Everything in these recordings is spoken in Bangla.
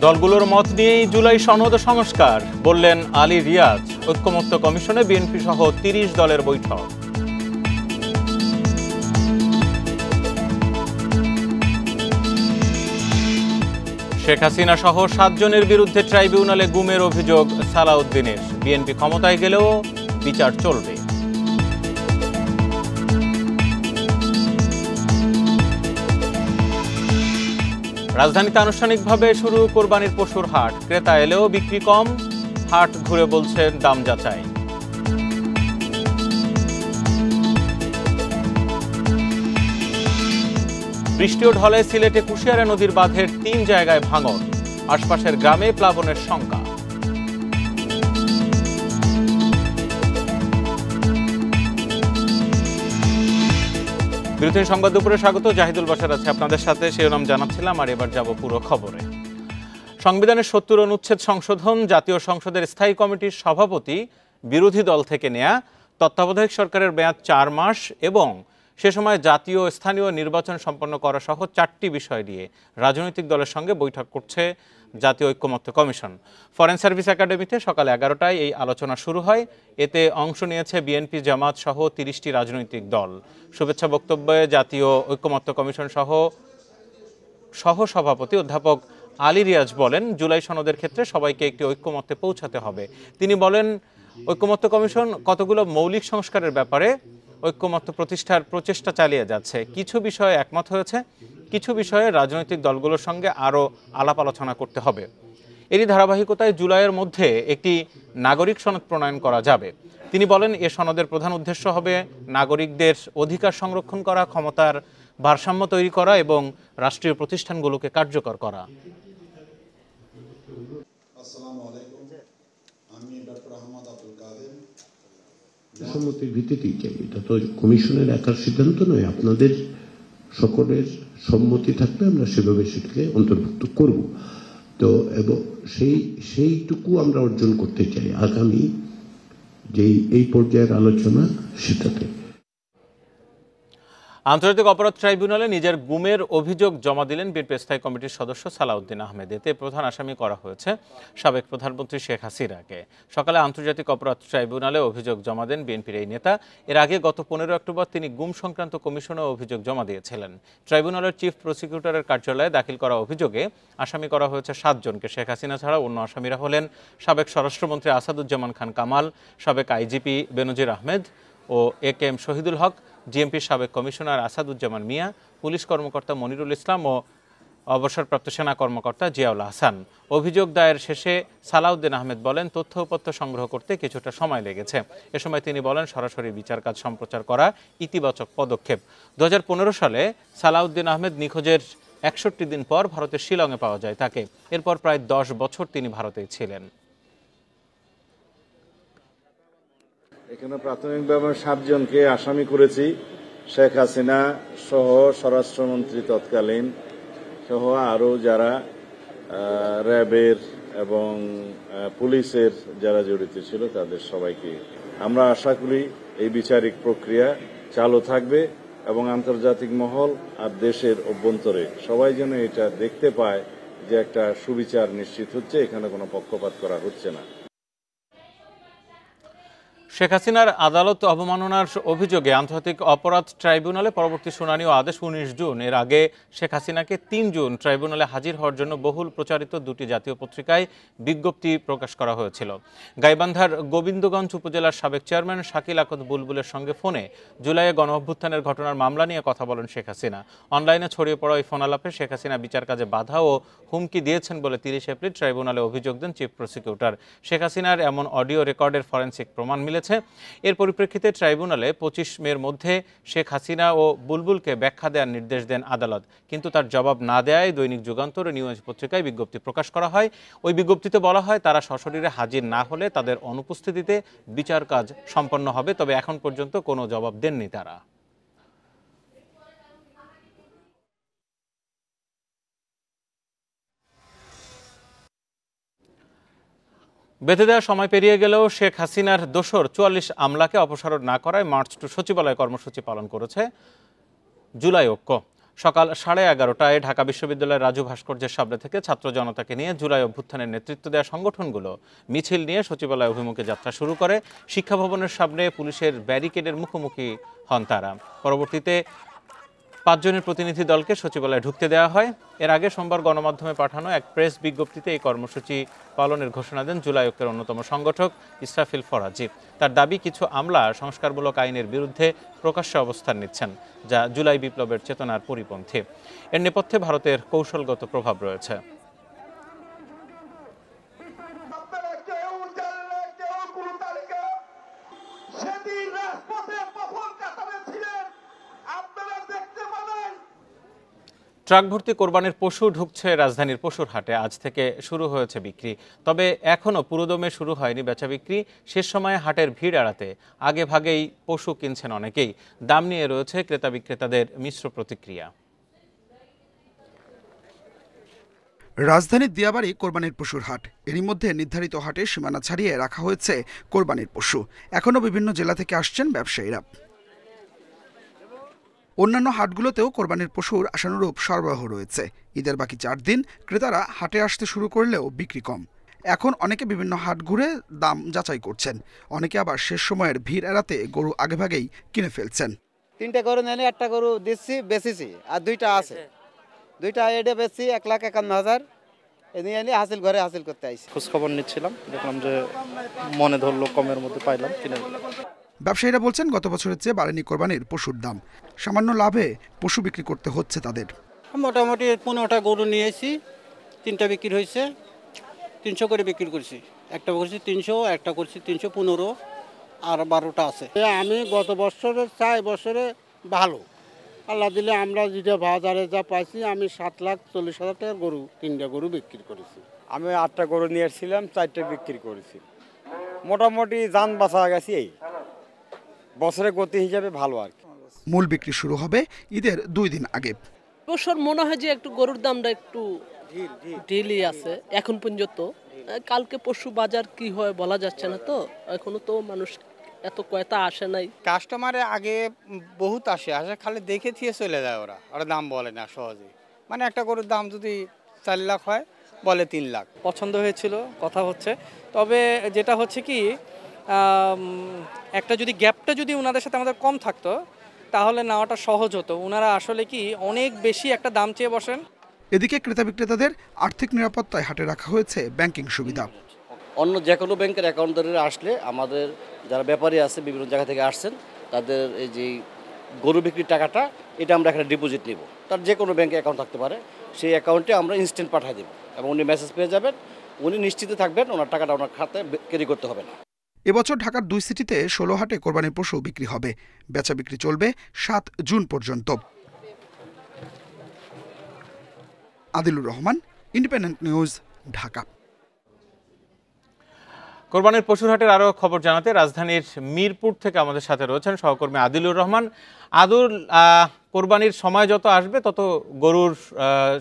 দলগুলোর মত নিয়েই জুলাই সনদ সংস্কার, বললেন আলী রিয়াজ। ঐক্যমত্য কমিশনে বিএনপি সহ ৩০ দলের বৈঠক। শেখ হাসিনা সহ ৭ জনের বিরুদ্ধে ট্রাইব্যুনালে গুমের অভিযোগ সালাউদ্দিনের। বিএনপি ক্ষমতায় গেলেও বিচার চলবে। রাজধানীতে আনুষ্ঠানিকভাবে শুরু কোরবানির পশুর হাট। ক্রেতা এলেও বিক্রি কম, হাট ঘুরে বলছেন দাম যাচাই। বৃষ্টি ও ঢলে সিলেটে কুশিয়ারা নদীর বাঁধের ৩ জায়গায় ভাঙন, আশপাশের গ্রামে প্লাবনের শঙ্কা। বিরতির সংবাদ দুপুরে স্বাগত। জাহিদুল বাশার আছে আপনাদের সাথে, শিরোনাম জানাচ্ছিলাম আর এবার যাব পুরো খবরে। সংবিধানের ৭০ অনুচ্ছেদ সংশোধন, জাতীয় সংসদের স্থায়ী কমিটির সভাপতি বিরোধী দল থেকে নেয়া, তত্ত্বাবধায়ক সরকারের মেয়াদ ৪ মাস এবং সে সময় জাতীয় স্থানীয় নির্বাচন সম্পন্ন করা সহ ৪টি বিষয় নিয়ে রাজনৈতিক দলের সঙ্গে বৈঠক করছে জাতীয় ঐক্যমত্য কমিশন। ফরেন সার্ভিস একাডেমিতে সকাল ১১টায় এই আলোচনা শুরু হয়। এতে অংশ নিয়েছে বিএনপি, জামাত সহ ৩০টি রাজনৈতিক দল। শুভেচ্ছা বক্তব্যে জাতীয় ঐক্যমত্য কমিশন সহ সভাপতি অধ্যাপক আলী রিয়াজ বলেন, জুলাই সনদের ক্ষেত্রে সবাইকে একটি ঐক্যমত্যে পৌঁছাতে হবে। তিনি বলেন, ঐক্যমত্য কমিশন কতগুলো মৌলিক সংস্কারের ব্যাপারে ঐক্যমত্য প্রতিষ্ঠার প্রচেষ্টা চালিয়ে যাচ্ছে। কিছু বিষয়ে একমত হয়েছে, কিছু বিষয়ে রাজনৈতিক দলগুলোর সঙ্গে আরও আলাপ আলোচনা করতে হবে। এরই ধারাবাহিকতায় জুলাইয়ের মধ্যে একটি নাগরিক সনদ প্রণয়ন করা যাবে। তিনি বলেন, এ সনদের প্রধান উদ্দেশ্য হবে নাগরিকদের অধিকার সংরক্ষণ করা, ক্ষমতার ভারসাম্য তৈরি করা এবং রাষ্ট্রীয় প্রতিষ্ঠানগুলোকে কার্যকর করা। সম্মতির ভিত্তিতেই চাই, এটা তো কমিশনের একার সিদ্ধান্ত নয়, আপনাদের সকলের সম্মতি থাকলে আমরা সেভাবে সেটাকে অন্তর্ভুক্ত করব। তো এবং সেইটুকু আমরা অর্জন করতে চাই আগামী যেই এই পর্যায়ের আলোচনা সেটাতে। আন্তর্জাতিক অপরাধ ট্রাইব্যুনালে নিজের গুমের অভিযোগ জমা দিলেন বিএনপি স্থায়ী কমিটির সদস্য সালাউদ্দিন আহমেদ। এতে প্রধান আসামি করা হয়েছে সাবেক প্রধানমন্ত্রী শেখ হাসিনাকে। সকালে আন্তর্জাতিক অপরাধ ট্রাইব্যুনালে অভিযোগ জমা দেন বিএনপির এই নেতা। এর আগে গত 15 অক্টোবর তিনি গুম সংক্রান্ত কমিশনে অভিযোগ জমা দিয়েছিলেন। ট্রাইব্যুনালের চিফ প্রসিকিউটরের কার্যালয়ে দাখিল করা অভিযোগে আসামি করা হয়েছে 7 জনকে। শেখ হাসিনা ছাড়া অন্য আসামিরা হলেন সাবেক স্বরাষ্ট্রমন্ত্রী আসাদুজ্জামান খান কামাল, সাবেক আইজিপি বেনজির আহমেদ ও একেএম শহীদুল হক, জিএমপির সাবেক কমিশনার আসাদুজ্জামান মিয়া, পুলিশ কর্মকর্তা মনিরুল ইসলাম ও অবসরপ্রাপ্ত সেনা কর্মকর্তা জিয়াউল হাসান। অভিযোগ দায়ের শেষে সালাউদ্দিন আহমেদ বলেন, তথ্য উপাত্ত সংগ্রহ করতে কিছুটা সময় লেগেছে। এ সময় তিনি বলেন, সরাসরি বিচার কাজ সম্প্রচার করা ইতিবাচক পদক্ষেপ। 2015 সালে সালাউদ্দিন আহমেদ নিখোঁজের 61 দিন পর ভারতের শিলংয়ে পাওয়া যায় তাকে। এরপর প্রায় 10 বছর তিনি ভারতেই ছিলেন। এখানে প্রাথমিকভাবে 7 জনকে আসামি করেছি। শেখ হাসিনা সহ স্বরাষ্ট্রমন্ত্রী তৎকালীন সহ আরও যারা র্যাবের এবং পুলিশের যারা জড়িত ছিল তাদের সবাইকে। আমরা আশা করি এই বিচারিক প্রক্রিয়া চালু থাকবে এবং আন্তর্জাতিক মহল আর দেশের অভ্যন্তরে সবাই যেন এটা দেখতে পায় যে একটা সুবিচার নিশ্চিত হচ্ছে, এখানে কোনো পক্ষপাত করা হচ্ছে না। শেখ হাসিনার আদালত অবমাননার অভিযোগে আন্তর্জাতিক অপরাধ ট্রাইব্যুনালে পরবর্তী শুনানি ও আদেশ 19 জুন। এর আগে শেখ হাসিনাকে 3 জুন ট্রাইব্যুনালে হাজির হওয়ার জন্য বহুল প্রচারিত 2টি জাতীয় পত্রিকায় বিজ্ঞপ্তি প্রকাশ করা হয়েছিল। গাইবান্ধার গোবিন্দগঞ্জ উপজেলার সাবেক চেয়ারম্যান শাকিল আকত বুলবুলের সঙ্গে ফোনে জুলাইয়ে গণঅভ্যুত্থানের ঘটনার মামলা নিয়ে কথা বলেন শেখ হাসিনা। অনলাইনে ছড়িয়ে পড়া ওই ফোনালাপে শেখ হাসিনা বিচার কাজে বাধা ও হুমকি দিয়েছেন বলে 30 এপ্রিল ট্রাইব্যুনালে অভিযোগ দেন চিফ প্রসিকিউটর। শেখ হাসিনার এমন অডিও রেকর্ডের ফরেনসিক প্রমাণ মিলেছে। এর পরিপ্রেক্ষিতে ট্রাইব্যুনালে 25 মের মধ্যে শেখ হাসিনা ও বুলবুলকে ব্যাখ্যা দেওয়ার নির্দেশ দেন আদালত। কিন্তু তার জবাব না দেওয়ায় দৈনিক যুগান্তর ও নিউজ পত্রিকায় বিজ্ঞপ্তি প্রকাশ করা হয়। ওই বিজ্ঞপ্তিতে বলা হয়, তারা সশরীরে হাজির না হলে তাদের অনুপস্থিতিতে বিচার কাজ সম্পন্ন হবে। তবে এখন পর্যন্ত কোনো জবাব দেননি তারা। বেঁধে দেওয়ার সময় পেরিয়ে গেলেও শেখ হাসিনার দোসর 44 আমলাকে অপসারণ না করায় মার্চ টু সচিবালয় কর্মসূচি পালন করেছে জুলাই ঐক্য। সকাল 11:30টায় ঢাকা বিশ্ববিদ্যালয়ের রাজু ভাস্কর্যের সামনে থেকে ছাত্র জনতাকে নিয়ে জুলাই অভ্যুত্থানের নেতৃত্ব দেওয়া সংগঠনগুলো মিছিল নিয়ে সচিবালয় অভিমুখে যাত্রা শুরু করে। শিক্ষা ভবনের সামনে পুলিশের ব্যারিকেডের মুখোমুখি হন তারা। পরবর্তীতে 5 জনের প্রতিনিধি দলকে সচিবালয়ে ঢুকতে দেওয়া হয়। এর আগে সোমবার গণমাধ্যমে পাঠানো এক প্রেস বিজ্ঞপ্তিতে এই কর্মসূচি পালনের ঘোষণা দেন জুলাই ঐক্যের অন্যতম সংগঠক ইসরাফিল ফরাজি। তার দাবি, কিছু আমলা সংস্কারমূলক আইনের বিরুদ্ধে প্রকাশ্যে অবস্থান নিচ্ছেন, যা জুলাই বিপ্লবের চেতনার পরিপন্থী। এর নেপথ্যে ভারতের কৌশলগত প্রভাব রয়েছে। ট্রাক ভর্তি কোরবানির পশু ঢুকছে রাজধানীর পশুর হাটে। আজ থেকে শুরু হয়েছে বিক্রি, তবে এখনও পুরোদমে শুরু হয়নি বেচা বিক্রি। শেষ সময়ে হাটের ভিড় এড়াতে আগে ভাগেই পশু কিনছেন অনেকেই। দাম নিয়ে রয়েছে ক্রেতা বিক্রেতাদের মিশ্র প্রতিক্রিয়া। রাজধানীর দিয়াবাড়ি কোরবানির পশুর হাট। এরই মধ্যে নির্ধারিত হাটে সীমানা ছাড়িয়ে রাখা হয়েছে কোরবানির পশু। এখনও বিভিন্ন জেলা থেকে আসছেন ব্যবসায়ীরা। অন্যান্য হাটগুলোতেও কোরবানির পশুর আশানুরূপ সরবরাহ রয়েছে। ঈদের বাকি 4 দিন ক্রেতারা হাটে আসতে শুরু করলেও বিক্রি কম। এখন অনেকে বিভিন্ন হাট ঘুরে দাম যাচাই করছেন, অনেকে আবার শেষ সময়ের ভিড় এড়াতে গরু আগেভাগেই কিনে ফেলছেন। 3টে গরু নিলে 1টা গরু দিচ্ছি, বেচেছি, আর 2টা আছে। 2টা এডে বেচছি 1,51,000। এ নিয়ে হাসিল ঘরে হাসিল করতে আইছি। খোঁজখবর নিচ্ছিলাম, দেখলাম যে মনে ধরলো, কমের মধ্যে পাইলাম, কিনে নিলাম। ব্যবসায়ীরা বলছেন গত বছরের চেয়ে বাড়েনি কোরবানির পশুর দাম। সামান্য লাভে পশু বিক্রি করতে হচ্ছে তাদের। মোটামুটি 15টা গরু নিয়েছি, 3টা বিক্রি হয়েছে। 300 করে বিক্রি করছি। একটা করছি 300, একটা করছি 315, আর 12টা আছে। আমি গত বছরের চাই বছরে ভালো আল্লাহ দিলে আমরা যেটা বাজারে যা পাইছি, আমি 7,40,000 টাকার গরু 3টা গরু বিক্রি করেছি। আমি 8টা গরু নিয়ে এসেছিলাম, 4টা বিক্রি করেছি। মোটামুটি যান বাঁচা গেছি, এই বছরের গতি হিসাবে ভালো আর কি। মূল বিক্রি শুরু হবে ঈদের 2 দিন আগে। বছর মনে হয় যে একটু গরুর দামটা একটু ঢিলই আছে এখন পর্যন্ত। কালকে পশু বাজার কি হয় বলা যাচ্ছে না, তো এখনো তো মানুষ এত কয়টা আসে নাই। কাস্টমারে আগে বহুত আসে খালি দেখে থিয়ে চলে যায়। ওরা দাম বলে না সহজে। মানে একটা গরুর দাম যদি 4 লাখ হয়, বলে 3 লাখ। পছন্দ হয়েছিল, কথা হচ্ছে। তবে যেটা হচ্ছে কি, একটা যদি গ্যাপটা যদি ওনাদের সাথে আমাদের কম থাকতো তাহলে নেওয়াটা সহজ হতো। ওনারা আসলে কি অনেক বেশি একটা দাম চেয়ে বসেন। এদিকে ক্রেতা বিক্রেতাদের আর্থিক নিরাপত্তায় হাটে রাখা হয়েছে ব্যাংকিং সুবিধা। অন্য যে কোনো ব্যাংকের অ্যাকাউন্টদারেরা আসলে আমাদের যারা ব্যাপারী আছে বিভিন্ন জায়গা থেকে আসছেন, তাদের এই যে গরু বিক্রির টাকাটা, এটা আমরা এখানে ডিপোজিট নিব। তার যে কোনো ব্যাংকে অ্যাকাউন্ট থাকতে পারে, সেই অ্যাকাউন্টে আমরা ইনস্ট্যান্ট পাঠিয়ে দেব এবং উনি মেসেজ পেয়ে যাবেন। উনি নিশ্চিত থাকবেন ওনার টাকাটা ওনার খাতায় ক্যারি করতে হবে না। এবছর ঢাকার 2 সিটিতে 16 হাটে কোরবানির পশু বিক্রি হবে। বেচা বিক্রি চলবে 7 জুন পর্যন্ত। Adilur Rahman, independent news, Dhaka. কোরবানির পশুর হাটের আরও খবর জানাতে রাজধানীর মিরপুর থেকে আমাদের সাথে রয়েছেন সহকর্মী আদিলুর রহমান। আদুল, কোরবানির সময় যত আসবে তত গরুর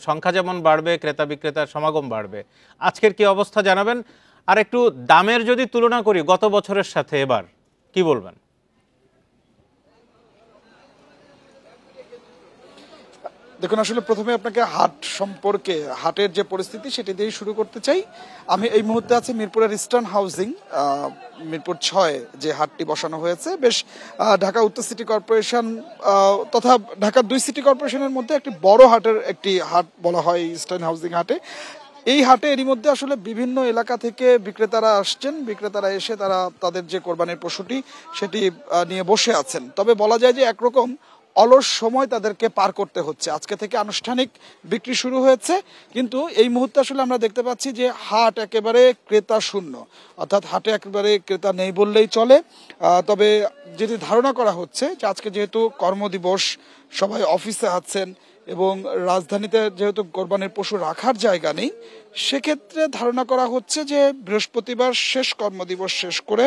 সংখ্যা যেমন বাড়বে, ক্রেতা বিক্রেতার সমাগম বাড়বে। আজকের কি অবস্থা জানাবেন? আর একটু দামের যদি তুলনা করি গত বছরের সাথে, এবার কি বলবেন? দেখুন, আসলে প্রথমে আপনাকে হাট সম্পর্কে, হাটের যে পরিস্থিতি সেটি দিয়েই শুরু করতে চাই। আমি এই মুহূর্তে আছি মিরপুরের ইস্টার্ন হাউজিং, মিরপুর 6 যে হাটটি বসানো হয়েছে। বেশ ঢাকা উত্তর সিটি কর্পোরেশন তথা ঢাকার 2 সিটি কর্পোরেশনের মধ্যে একটি বড় হাটের একটি হাট বলা হয় ইস্টার্ন হাউজিং হাটে। এই হাটে এরই মধ্যে আসলে বিভিন্ন এলাকা থেকে বিক্রেতারা আসছেন। বিক্রেতারা এসে তারা তাদের যে কোরবানির পশুটি সেটি নিয়ে বসে আছেন। তবে বলা যায় যে একরকম অলস সময় তাদেরকে পার করতে হচ্ছে। আজকে থেকে আনুষ্ঠানিক বিক্রি শুরু হয়েছে, কিন্তু এই মুহূর্তে আসলে আমরা দেখতে পাচ্ছি যে হাট একেবারে ক্রেতা শূন্য, অর্থাৎ হাটে একেবারে ক্রেতা নেই বললেই চলে। তবে যেটি ধারণা করা হচ্ছে যে আজকে যেহেতু কর্মদিবস, সবাই অফিসে আছেন এবং রাজধানীতে যেহেতু কোরবানির পশু রাখার জায়গা নেই, সেক্ষেত্রে ধারণা করা হচ্ছে যে বৃহস্পতিবার শেষ কর্মদিবস শেষ করে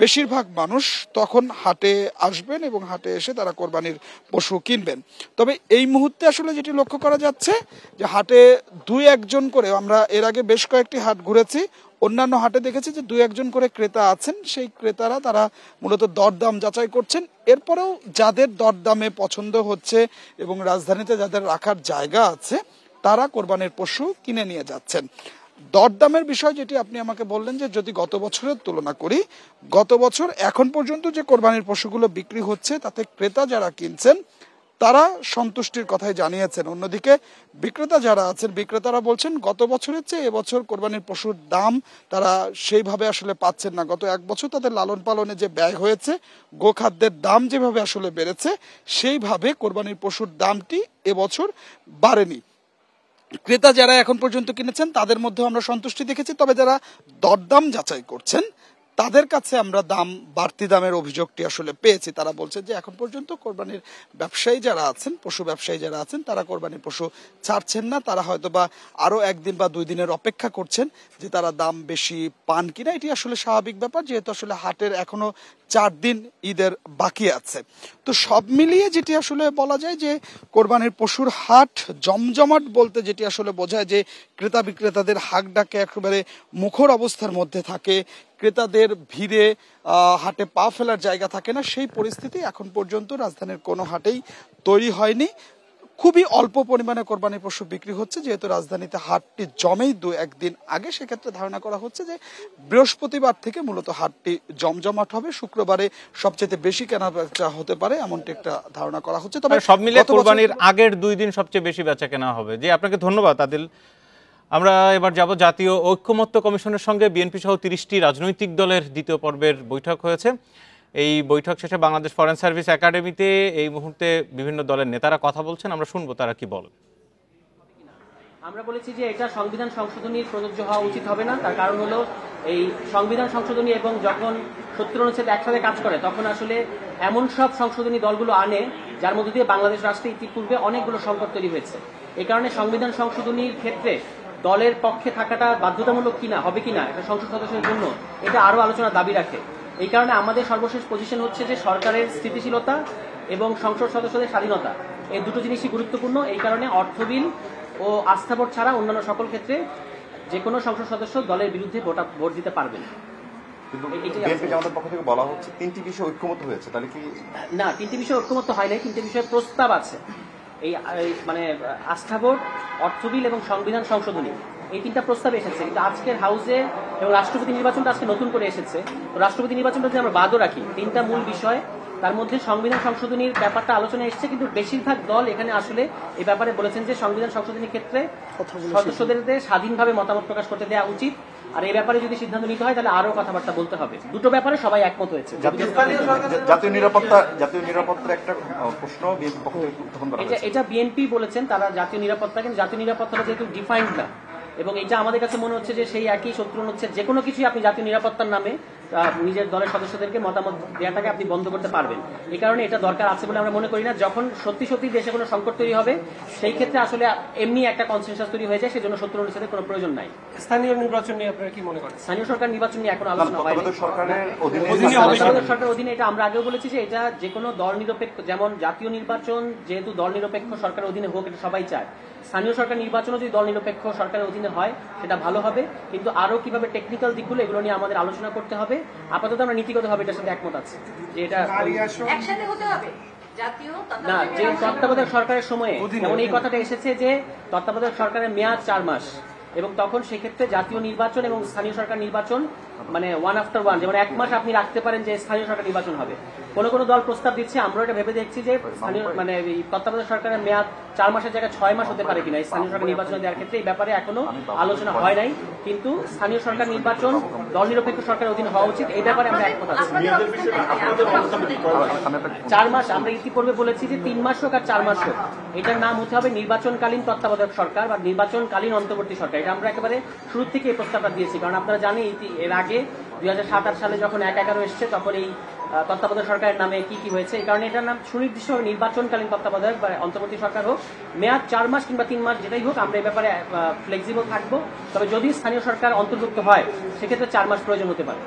বেশিরভাগ মানুষ তখন হাটে আসবেন এবং হাটে এসে তারা কোরবানির পশু কিনবেন। তবে এই মুহূর্তে আসলে যেটি লক্ষ্য করা যাচ্ছে যে হাটে 2-1 জন করে, আমরা এর আগে বেশ কয়েকটি হাট ঘুরেছি, অন্যান্য হাটে দেখেছি যে 2-1 করে ক্রেতা আছেন, সেই ক্রেতারা তারা মূলত দরদাম যাচাই করছেন। এরপরেও যাদের দরদামে পছন্দ হচ্ছে এবং রাজধানীতে যাদের রাখার জায়গা আছে তারা কোরবানির পশু কিনে নিয়ে যাচ্ছেন। দরদামের বিষয় যেটি আপনি আমাকে বললেন যে যদি গত বছরের তুলনা করি, গত বছর এখন পর্যন্ত যে কোরবানির পশুগুলো বিক্রি হচ্ছে তাতে ক্রেতা যারা কিনছেন তারা সন্তুষ্টির কথাই জানিয়েছেন। অন্যদিকে বিক্রেতা যারা আছেন বিক্রেতারা বলছেন গত বছরের চেয়ে এবছর কোরবানির পশুর দাম তারা সেইভাবে আসলে পাচ্ছেন না। গত 1 বছর তাদের লালন পালনে যে ব্যয় হয়েছে, গোখাদ্যের দাম যেভাবে আসলে বেড়েছে সেইভাবে কোরবানির পশুর দামটি এবছর বাড়েনি। ক্রেতা যারা এখন পর্যন্ত কিনেছেন তাদের মধ্যে আমরা সন্তুষ্টি দেখেছি, তবে যারা দরদাম যাচাই করছেন তাদের কাছে আমরা বাড়তি দামের অভিযোগটি আসলে পেয়েছি। তারা বলছে যে এখন পর্যন্ত কোরবানির ব্যবসায়ী যারা আছেন, পশু ব্যবসায়ী যারা আছেন তারা কোরবানির পশু ছাড়ছেন না। তারা হয়তো বা আরো 1 দিন বা 2 দিনের অপেক্ষা করছেন যে তারা দাম বেশি পান কিনা। এটি আসলে স্বাভাবিক ব্যাপার, যেহেতু আসলে হাটের এখনো 4 দিন ঈদের বাকি আছে। তো সব মিলিয়ে যেটি আসলে বলা যায় যে কোরবানির পশুর হাট জমজমাট বলতে যেটি আসলে বোঝায় যে ক্রেতা বিক্রেতাদের হাক ডাকে একেবারে মুখর অবস্থার মধ্যে থাকে, ক্রেতাদের ভিড়ে হাটে পা ফেলার জায়গা থাকে না, সেই পরিস্থিতি এখন পর্যন্ত রাজধানীর কোনো হাটেই তৈরি হয়নি। খুবই অল্প পরিমাণে কোরবানি পশু বিক্রি হচ্ছে, যেহেতু রাজধানীতে হাটটি জমেই 2-1 দিন আগে। সেক্ষেত্রে ধারণা করা হচ্ছে যে বৃহস্পতিবার থেকে মূলত হাটটি জমজমাট হবে, শুক্রবারে সবচেয়ে বেশি কেনাবেচা হতে পারে এমনটি একটা ধারণা করা হচ্ছে। তবে সব মিলে কোরবানির আগের 2 দিন সবচেয়ে বেশি বেচা কেনা হবে। যে আপনাকে ধন্যবাদ আদিল। আমরা এবার যাব জাতীয় ঐক্যমত্য কমিশনের সঙ্গে বিএনপি সহ 30টি রাজনৈতিক দলের দ্বিতীয় পর্বের বৈঠক হয়েছে। এই বৈঠক শেষে বাংলাদেশ ফরেন সার্ভিস একাডেমিতে এই মুহূর্তে বিভিন্ন দলের নেতারা কথা বলছেন, আমরা শুনবো তারা কি বলেন। আমরা বলেছি যে এটা সংবিধান সংশোধনী প্রযোজ্য হওয়া উচিত হবে না। তার কারণ হলো এই সংবিধান সংশোধনী এবং যখন 70 অনুচ্ছেদ একসাথে কাজ করে তখন আসলে এমন সব সংশোধনী দলগুলো আনে যার মধ্যে দিয়ে বাংলাদেশ রাষ্ট্রে ইতিপূর্বে অনেকগুলো সংকট তৈরি হয়েছে। এই কারণে সংবিধান সংশোধনীর ক্ষেত্রে দলের পক্ষে থাকাটা বাধ্যতামূলক কিনা হবে কিনা একটা সংসদ সদস্যের জন্য এটা আরো আলোচনার দাবি রাখে। এই কারণে আমাদের সর্বশেষ পজিশন হচ্ছে যে সরকারের স্থিতিশীলতা এবং সংসদ সদস্যদের স্বাধীনতা এই দুটো জিনিসই গুরুত্বপূর্ণ। এই কারণে অর্থ বিল ও আস্থা ভোট ছাড়া অন্যান্য সকল ক্ষেত্রে যে কোনো সংসদ সদস্য দলের বিরুদ্ধে ভোট দিতে পারবেন। আমাদের পক্ষ থেকে বলা হচ্ছে 3টি বিষয় ঐক্যমত হয়েছে, তাহলে কি না? 3টি বিষয় ঐক্যমত হয় নাই, 3টি বিষয়ে প্রস্তাব আছে। এই মানে আস্থা ভোট, অর্থ বিল এবং সংবিধান সংশোধনী, এই 3টা প্রস্তাব এসেছে। কিন্তু আজকের হাউসে এবং রাষ্ট্রপতি নির্বাচনটা আজকে নতুন করে এসেছে। রাষ্ট্রপতি নির্বাচনটা যদি আমরা বাদও রাখি, 3টা মূল বিষয়, তার মধ্যে সংবিধান সংশোধনীর ব্যাপারটা আলোচনা এসেছে। কিন্তু বেশিরভাগ দল এখানে আসলে এই ব্যাপারে বলেছেন যে সংবিধান সংশোধনীর ক্ষেত্রে সদস্যদের স্বাধীনভাবে মতামত প্রকাশ করতে দেওয়া উচিত, আর এই ব্যাপারে যদি সিদ্ধান্ত নিতে হয় তাহলে আরো কথাবার্তা বলতে হবে। দুটো ব্যাপারে সবাই একমত হয়েছে। জাতীয় নিরাপত্তার একটা প্রশ্ন বিএনপি পক্ষ থেকে উত্থাপন করা হয়েছে। এটা বিএনপি বলেছেন তারা জাতীয় নিরাপত্তা, কিন্তু জাতীয় নিরাপত্তাটা যেহেতু ডিফাইন্ড না, এবং এটা আমাদের কাছে মনে হচ্ছে যে সেই একই 70 অনুচ্ছেদ যে কোনো কিছুই আপনি জাতীয় নিরাপত্তার নামে নিজের দলের সদস্যদেরকে মতামত দেওয়াটাকে আপনি বন্ধ করতে পারবেন। এই কারণে এটা দরকার আছে বলে আমরা মনে করি না। যখন সত্যি সত্যি দেশে কোনো সংকট তৈরি হবে সেই ক্ষেত্রে আসলে এমনি একটা কনসেনসাস তৈরি হয়ে যায়, সেজন্য 70 অনুচ্ছেদের কোনো প্রয়োজন নাই। স্থানীয় নির্বাচন নিয়ে আপনারা কি মনে করেন? স্থানীয় সরকার নির্বাচন নিয়ে এখন আলোচনা হয়নি। সরকারের অধীনে এটা আমরা আগেও বলেছি যে এটা যে কোনো দল নিরপেক্ষ, যেমন জাতীয় নির্বাচন যেহেতু দল নিরপেক্ষ সরকারের অধীনে হোক এটা সবাই চায়, স্থানীয় সরকার নির্বাচনও যদি দল নিরপেক্ষ সরকারের অধীনে হয় সেটা ভালো হবে। কিন্তু আরো কিভাবে টেকনিক্যাল দিকগুলো এগুলো নিয়ে আমাদের আলোচনা করতে হবে। আপাতত আমরা নীতিগতভাবে এটার সাথে একমত আছি যে এটা একসাথে হতে হবে না। যে তত্ত্বাবধায়ক সরকারের সময়ে যেমন এই কথাটা এসেছে যে তত্ত্বাবধায়ক সরকারের মেয়াদ 4 মাস, এবং তখন সেক্ষেত্রে জাতীয় নির্বাচন এবং স্থানীয় সরকার নির্বাচন মানে 1 after 1, যেমন 1 মাস আপনি রাখতে পারেন যে স্থানীয় সরকার নির্বাচন হবে। কোন দল প্রস্তাব দিচ্ছে, আমরা এটা ভেবে দেখছি যে স্থানীয় মানে তত্ত্বাবধায়ক সরকারের মেয়াদ 4 মাসের জায়গায় 6 মাস হতে পারে কিনা স্থানীয় সরকার নির্বাচন দেওয়ার ক্ষেত্রে। এই ব্যাপারে এখনো আলোচনা হয় নাই, কিন্তু স্থানীয় সরকার নির্বাচন দল নিরপেক্ষ সরকারের অধীনে হওয়া উচিত, এই ব্যাপারে আমরা একমত আছি। 4 মাস আমরা ইতিপূর্বে বলেছি যে 3 মাস হোক আর 4 মাস হোক, এটার নাম হতে হবে নির্বাচনকালীন তত্ত্বাবধায়ক সরকার বা নির্বাচনকালীন অন্তর্বর্তী সরকার। এটা আমরা একেবারে শুরু থেকে এই প্রস্তাবটা দিয়েছি, কারণ আপনারা জানেন এর আগে 2007-8 সালে যখন 1-11 এসছে তখন এই তত্ত্বাবধায়ক সরকারের নামে কি হয়েছে। এই কারণে এটার নাম সুনির্দিষ্টভাবে নির্বাচনকালীন তত্ত্বাবধায়ক বা অন্তর্বর্তী সরকার হোক, মেয়াদ 4 মাস কিংবা 3 মাস যেটাই হোক, আমরা এই ব্যাপারে ফ্লেক্সিবল থাকবো। তবে যদি স্থানীয় সরকার অন্তর্ভুক্ত হয় সেক্ষেত্রে 4 মাস প্রয়োজন হতে পারে।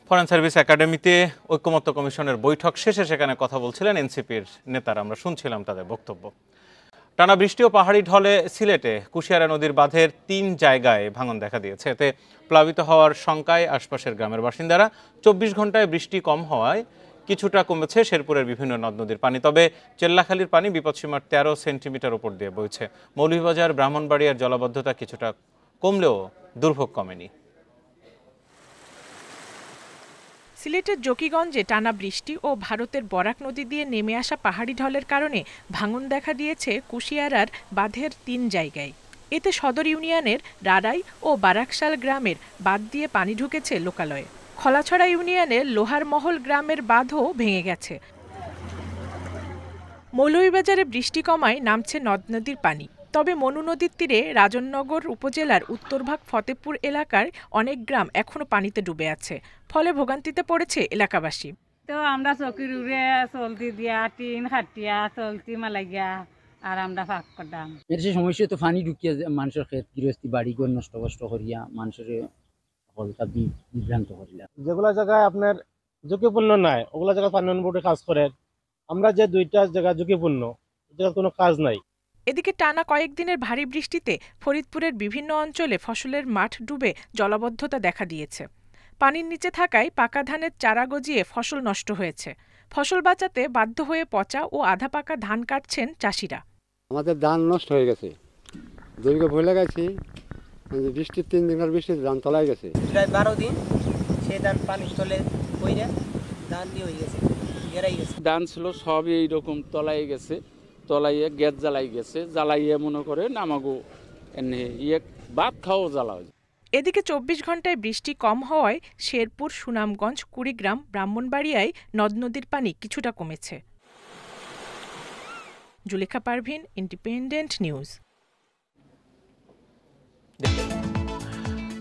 ফরেন সার্ভিস একাডেমিতে ঐক্যমত্য কমিশনের বৈঠক শেষে সেখানে কথা বলছিলেন এনসিপির নেতারা, আমরা শুনছিলাম তাদের বক্তব্য। টানা বৃষ্টি ও পাহাড়ি ঢলে সিলেটে কুশিয়ারা নদীর বাঁধের 3 জায়গায় ভাঙন দেখা দিয়েছে। এতে প্লাবিত হওয়ার শঙ্কায় আশপাশের গ্রামের বাসিন্দারা। 24 ঘন্টায় বৃষ্টি কম হওয়ায় কিছুটা কমেছে শেরপুরের বিভিন্ন নদ নদীর পানি। তবে চেল্লাখালীর পানি বিপদসীমার 13 সেন্টিমিটার উপর দিয়ে বইছে। মৌলভীবাজার ব্রাহ্মণবাড়িয়ার জলাবদ্ধতা কিছুটা কমলেও দুর্ভোগ কমেনি। সিলেটের জকিগঞ্জে টানা বৃষ্টি ও ভারতের বরাক নদী দিয়ে নেমে আসা পাহাড়ি ঢলের কারণে ভাঙন দেখা দিয়েছে কুশিয়ারার বাঁধের 3 জায়গায়। এতে সদর ইউনিয়নের রাড়াই ও বারাকশাল গ্রামের বাঁধ দিয়ে পানি ঢুকেছে লোকালয়ে। খলাছড়া ইউনিয়নের লোহারমহল গ্রামের বাঁধও ভেঙে গেছে। মৌলভীবাজারে বৃষ্টি কমায় নামছে নদ নদীর পানি। তবে মনু নদীর তীরে রাজননগর উপজেলার উত্তরভাগ ফতেপুর এলাকার অনেক গ্রাম এখনো পানিতে ডুবে আছে। ফলে ভোগান্তিতে পড়েছে এলাকাবাসী। তো আমরা চকির উড়ে চলতি দিয়া টিন খাটিয়া চলতি মালাইয়া আর আমরা ফাঁক করতাম। এর সে সমস্যা তো পানি ঢুকিয়া মানুষের ক্ষেত গৃহস্থী বাড়ি ঘর নষ্ট কষ্ট করিয়া মানুষের হলকা বিভ্রান্ত করিলা। যেগুলা জায়গায় আপনার ঝুঁকিপূর্ণ নাই ওগুলা জায়গায় পানি বোর্ডে কাজ করে। আমরা যে 2টা জায়গা ঝুঁকিপূর্ণ জায়গা কোনো কাজ নাই। এদিকে টানা কয়েকদিনের ভারী বৃষ্টিতে ফরিদপুরের বিভিন্ন অঞ্চলে ফসলের মাঠ ডুবে জলাবদ্ধতা দেখা দিয়েছে। পানির নিচে থাকায় পাকা ধানের চারা গজিয়ে ফসল নষ্ট হয়েছে। ফসল বাঁচাতে বাধ্য হয়ে পচা ও আধা পাকা ধান কাটছেন চাষিরা। আমাদের ধান নষ্ট হয়ে গেছে, জমিকে ভুলে লাগাইছি, বৃষ্টির 3 দিনের বৃষ্টিতে ধান তলায় গেছে। প্রায় 12 দিন সে ধান পানির তলে পইরা ধান দিয়ে হয়ে গেছে, গেরাই গেছে। ধান ছিল সবই এইরকম তলায় গেছে, তলাইয়ে গ্যাস জ্বালাই গেছে, জ্বালাইয়ে মনে করে নামাগো এনে ভাত খাওয়া জ্বালা। এদিকে 24 ঘন্টায় বৃষ্টি কম হওয়ায় শেরপুর, সুনামগঞ্জ, কুড়িগ্রাম, ব্রাহ্মণবাড়িয়ায় নদ নদীর পানি কিছুটা কমেছে। Zulekha Parvin, Independent News.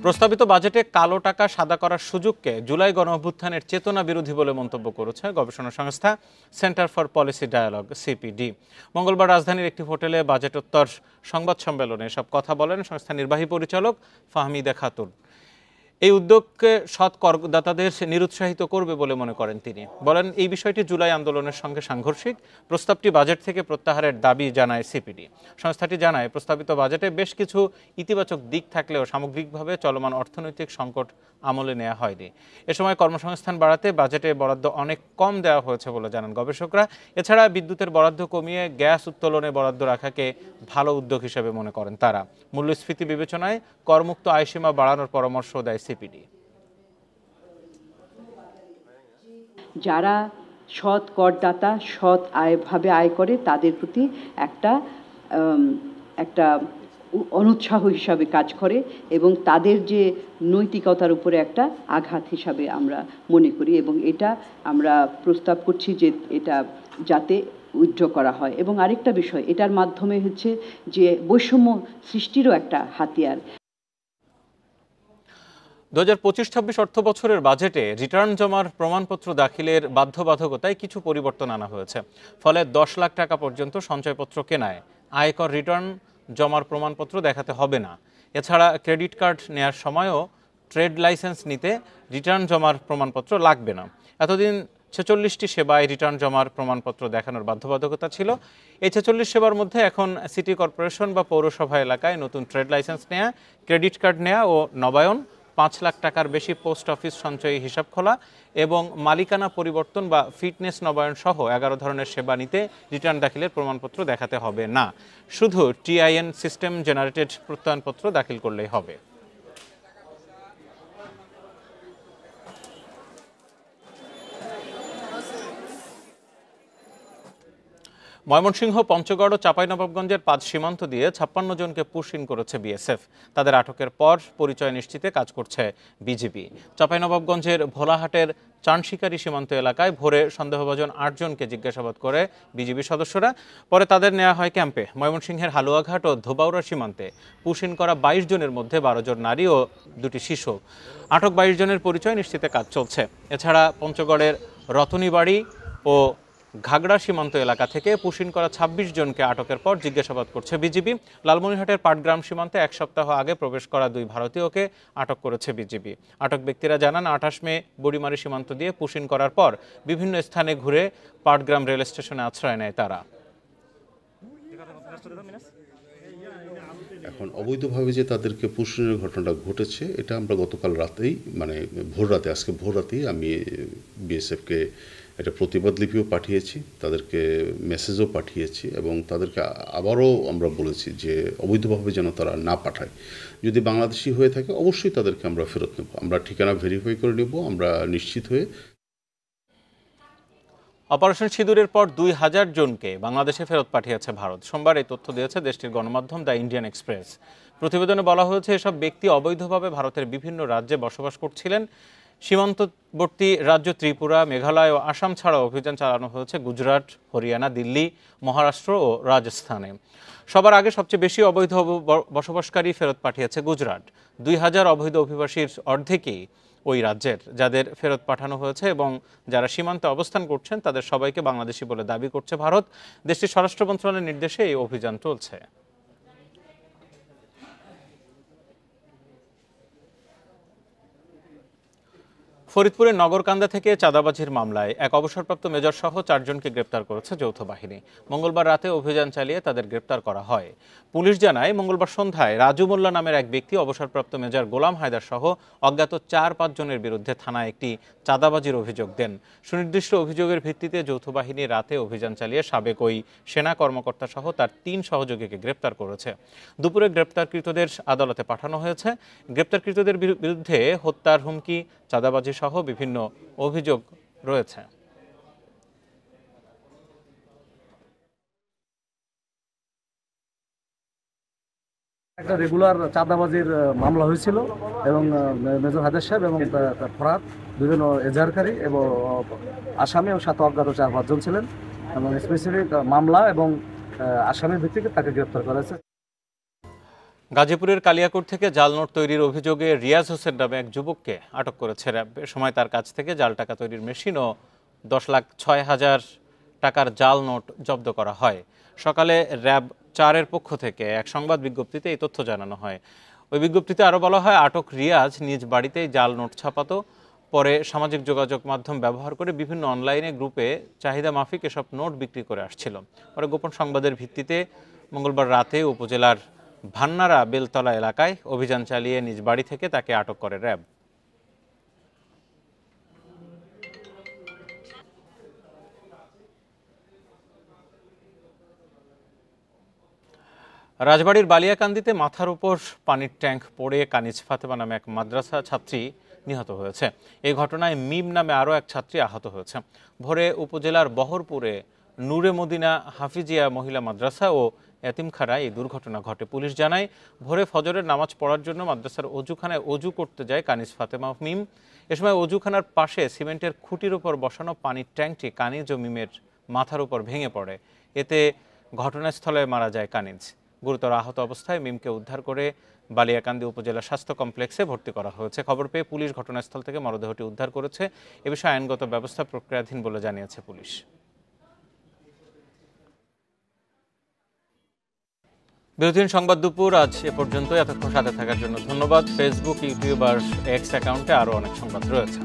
প্রস্তাবিত বাজেটে কালো টাকা সাদা করার সুযোগকে জুলাই গণঅভ্যুত্থানের চেতনা বিরোধী বলে মন্তব্য করেছে গবেষণা সংস্থা Centre for Policy Dialogue CPD. মঙ্গলবার রাজধানীর একটি হোটেলে বাজেটোত্তর সংবাদ সম্মেলনে এসব কথা বলেন সংস্থার নির্বাহী পরিচালক ফাহমিদা খাতুন। এই উদ্যোগকে সৎ করদাতাদের নিরুৎসাহিত করবে বলে মনে করেন তিনি। বলেন, এই বিষয়টি জুলাই আন্দোলনের সঙ্গে সাংঘর্ষিক। প্রস্তাবটি বাজেট থেকে প্রত্যাহারের দাবি জানায় সিপিডি। সংস্থাটি জানায়, প্রস্তাবিত বাজেটে বেশ কিছু ইতিবাচক দিক থাকলেও সামগ্রিকভাবে চলমান অর্থনৈতিক সংকট আমলে নেওয়া হয়নি। এ সময় কর্মসংস্থান বাড়াতে বাজেটে বরাদ্দ অনেক কম দেওয়া হয়েছে বলে জানান গবেষকরা। এছাড়া বিদ্যুতের বরাদ্দ কমিয়ে গ্যাস উত্তোলনে বরাদ্দ রাখাকে ভালো উদ্যোগ হিসেবে মনে করেন তারা। মূল্যস্ফীতি বিবেচনায় করমুক্ত আয়সীমা বাড়ানোর পরামর্শ দেয় সিপিডি। যারা সৎ করদাতা, সৎ আয়ভাবে আয় করে তাদের প্রতি একটা অনুৎসাহ হিসাবে কাজ করে এবং তাদের যে নৈতিকতার উপরে একটা আঘাত হিসাবে আমরা মনে করি এবং এটা আমরা প্রস্তাব করছি যে এটা যাতে উইথড্র করা হয়। এবং আরেকটা বিষয়, এটার মাধ্যমে হচ্ছে যে বৈষম্য সৃষ্টিরও একটা হাতিয়ার। 2025-26 অর্থ বছরের বাজেটে রিটার্ন জমার প্রমাণপত্র দাখিলের বাধ্যবাধকতায় কিছু পরিবর্তন আনা হয়েছে। ফলে 10 লাখ টাকা পর্যন্ত সঞ্চয়পত্র কেনায় আয়কর রিটার্ন জমার প্রমাণপত্র দেখাতে হবে না। এছাড়া ক্রেডিট কার্ড নেয়ার সময়ও ট্রেড লাইসেন্স নিতে রিটার্ন জমার প্রমাণপত্র লাগবে না। এতদিন 46টি সেবায় রিটার্ন জমার প্রমাণপত্র দেখানোর বাধ্যবাধকতা ছিল। এই 46 সেবার মধ্যে এখন সিটি কর্পোরেশন বা পৌরসভা এলাকায় নতুন ট্রেড লাইসেন্স নেয়া, ক্রেডিট কার্ড নেয়া ও নবায়ন, 5 লাখ টাকার বেশি পোস্ট অফিস সঞ্চয়ী হিসাব খোলা এবং মালিকানা পরিবর্তন বা ফিটনেস নবায়ন সহ 11 ধরনের সেবা নিতে রিটার্ন দাখিলের প্রমাণপত্র দেখাতে হবে না। শুধু টিআইএন সিস্টেম জেনারেটেড প্রত্যয়নপত্র দাখিল করলেই হবে। ময়মনসিংহ, পঞ্চগড় ও চাঁপাইনবাবগঞ্জের 5 সীমান্ত দিয়ে 56 জনকে পুশ-ইন করেছে বিএসএফ। তাদের আটকের পর পরিচয় নিশ্চিতে কাজ করছে বিজিবি। চাঁপাইনবাবগঞ্জের ভোলাহাটের চানশিকারি সীমান্ত এলাকায় ভোরে সন্দেহভাজন 8 জনকে জিজ্ঞাসাবাদ করে বিজিবি সদস্যরা। পরে তাদের নেওয়া হয় ক্যাম্পে। ময়মনসিংহের হালুয়াঘাট ও ধোবাউড়া সীমান্তে পুশ-ইন করা 22 জনের মধ্যে 12 জন নারী ও 2টি শিশু। আটক 22 জনের পরিচয় নিশ্চিতে কাজ চলছে। এছাড়া পঞ্চগড়ের রতনীবাড়ি ও ঘাগড়া সীমান্ত এলাকা থেকে পুশ-ইন করা 26 জনকে আটকের পর জিজ্ঞাসাবাদ করছে বিজিবি। লালমনিরহাটের পাটগ্রাম সীমান্তে 1 সপ্তাহ আগে প্রবেশ করা 2 ভারতীয়কে আটক করেছে বিজিবি। আটক ব্যক্তিরা জানান, 28 মে বুড়িমারি সীমান্ত দিয়ে পুশ-ইন করার পর বিভিন্ন স্থানে ঘুরে পাটগ্রাম রেল স্টেশনে আশ্রয় নেয় তারা। এখন অবৈধভাবে যে তাদেরকে পুষণের ঘটনাটা ঘটেছে এটা আমরা গতকাল রাতেই মানে আজকে ভোর রাতেই আমি বিএসএফকে একটা প্রতিবাদ লিপিও পাঠিয়েছি, তাদেরকে মেসেজও পাঠিয়েছি এবং তাদেরকে আবারও আমরা বলেছি যে অবৈধভাবে যেন তারা না পাঠায়। যদি বাংলাদেশি হয়ে থাকে অবশ্যই তাদেরকে আমরা ফেরত নেব, আমরা ঠিকানা ভেরিফাই করে নেব, আমরা নিশ্চিত হয়ে। অপারেশন সিঁদুরের পর 2000 জনকে বাংলাদেশে ফেরত পাঠিয়েছে ভারত। সোমবার এই তথ্য দিয়েছে দেশটির গণমাধ্যম দ্য ইন্ডিয়ান এক্সপ্রেস। প্রতিবেদনে বলা হয়েছে এসব ব্যক্তি অবৈধভাবে ভারতের বিভিন্ন রাজ্যে বসবাস করছিলেন। সীমান্তবর্তী রাজ্য ত্রিপুরা, মেঘালয় ও আসাম ছাড়াও অভিযান চালানো হয়েছে গুজরাট, হরিয়ানা, দিল্লি, মহারাষ্ট্র ও রাজস্থানে। সবার আগে সবচেয়ে বেশি অবৈধ বসবাসকারী ফেরত পাঠিয়েছে গুজরাট। 2000 অবৈধ অভিবাসীর অর্ধেকই ওই রাজ্যের, যাদের ফেরত পাঠানো হয়েছে এবং যারা সীমান্তে অবস্থান করছেন তাদের সবাইকে বাংলাদেশি বলে দাবি করছে ভারত। দেশটির স্বরাষ্ট্র মন্ত্রণালয়ের নির্দেশে এই অভিযান চলছে। ফরিদপুরের নগরকান্দা থেকে চাঁদাবাজির মামলায় এক অবসরপ্রাপ্ত মেজর সহ 4 জনকে গ্রেপ্তার করেছে যৌথ বাহিনী। মঙ্গলবার রাতে অভিযান চালিয়ে তাদের গ্রেপ্তার করা হয়। পুলিশ জানায় মঙ্গলবার সন্ধ্যায় রাজু মোল্লা নামের এক ব্যক্তি অবসরপ্রাপ্ত মেজর গোলাম হায়দার সহ অজ্ঞাত 4-5 জনের বিরুদ্ধে থানায় একটি চাঁদাবাজির অভিযোগ দেন। সুনির্দিষ্ট অভিযোগের ভিত্তিতে যৌথ বাহিনী রাতে অভিযান চালিয়ে সাবেক ওই সেনা কর্মকর্তা সহ তার 3 সহযোগীকে গ্রেপ্তার করেছে। দুপুরে গ্রেপ্তারকৃতদের আদালতে পাঠানো হয়েছে। গ্রেপ্তারকৃতদের বিরুদ্ধে হত্যার হুমকি, চাঁদাবাজি সহ বিভিন্ন অভিযোগ রয়েছে। একটা রেগুলার চাঁদাবাজির মামলা হয়েছিল এবং মেজর হায়দার সাহেব এবং ফরহাদ দুজন এজাহারকারী এবং আসামি এবং সাথে অজ্ঞাত 4-5 জন ছিলেন এবং স্পেসিফিক মামলা এবং আসামির ভিত্তিতে তাকে গ্রেপ্তার করা হয়েছে। গাজীপুরের কালিয়াকোট থেকে জাল নোট তৈরির অভিযোগে রিয়াজ হোসেন নামে এক যুবককে আটক করেছে র্যাব। এ সময় তার কাছ থেকে জাল টাকা তৈরির মেশিন ও 10,06,000 টাকার জাল নোট জব্দ করা হয়। সকালে র্যাব 4-এর পক্ষ থেকে এক সংবাদ বিজ্ঞপ্তিতে এই তথ্য জানানো হয়। ওই বিজ্ঞপ্তিতে আরও বলা হয়, আটক রিয়াজ নিজ বাড়িতেই জাল নোট ছাপাতো, পরে সামাজিক যোগাযোগ মাধ্যম ব্যবহার করে বিভিন্ন অনলাইনে গ্রুপে চাহিদা মাফিক এসব নোট বিক্রি করে আসছিল। পরে গোপন সংবাদের ভিত্তিতে মঙ্গলবার রাতে উপজেলার ভান্নারা বেলতলা এলাকায় অভিযান চালিয়ে নিজ বাড়ি থেকে তাকে আটক করে র্যাব। রাজবাড়ীর বালিয়াকান্দিতে মাথার উপর পানির ট্যাঙ্ক পড়ে কানিজ ফাতেমা নামে এক মাদ্রাসা ছাত্রী নিহত হয়েছে। এই ঘটনায় মিম নামে আরও এক ছাত্রী আহত হয়েছে। ভোরে উপজেলার বহরপুরে নূরে মদিনা হাফিজিয়া মহিলা মাদ্রাসা ও এতিমখানায় এই দুর্ঘটনা ঘটে। পুলিশ জানায়, ভোরে ফজরের নামাজ পড়ার জন্য মাদ্রাসার অজুখানায় অজু করতে যায় কানিজ ফাতেমা মিম। এ সময় অজুখানার পাশে সিমেন্টের খুঁটির উপর বসানো পানির ট্যাঙ্কটি কানিজ ও মিমের মাথার উপর ভেঙে পড়ে। এতে ঘটনাস্থলে মারা যায় কানিজ। গুরুতর আহত অবস্থায় মিমকে উদ্ধার করে বালিয়াকান্দি উপজেলা স্বাস্থ্য কমপ্লেক্সে ভর্তি করা হয়েছে। খবর পেয়ে পুলিশ ঘটনাস্থল থেকে মরদেহটি উদ্ধার করেছে। এ বিষয়ে আইনগত ব্যবস্থা প্রক্রিয়াধীন বলে জানিয়েছে পুলিশ। বিরতিহীন সংবাদ দুপুর আজ এ পর্যন্ত। এতক্ষণ সাথে থাকার জন্য ধন্যবাদ। ফেসবুক, ইউটিউব আর এক্স অ্যাকাউন্টে আরও অনেক সংবাদ রয়েছে।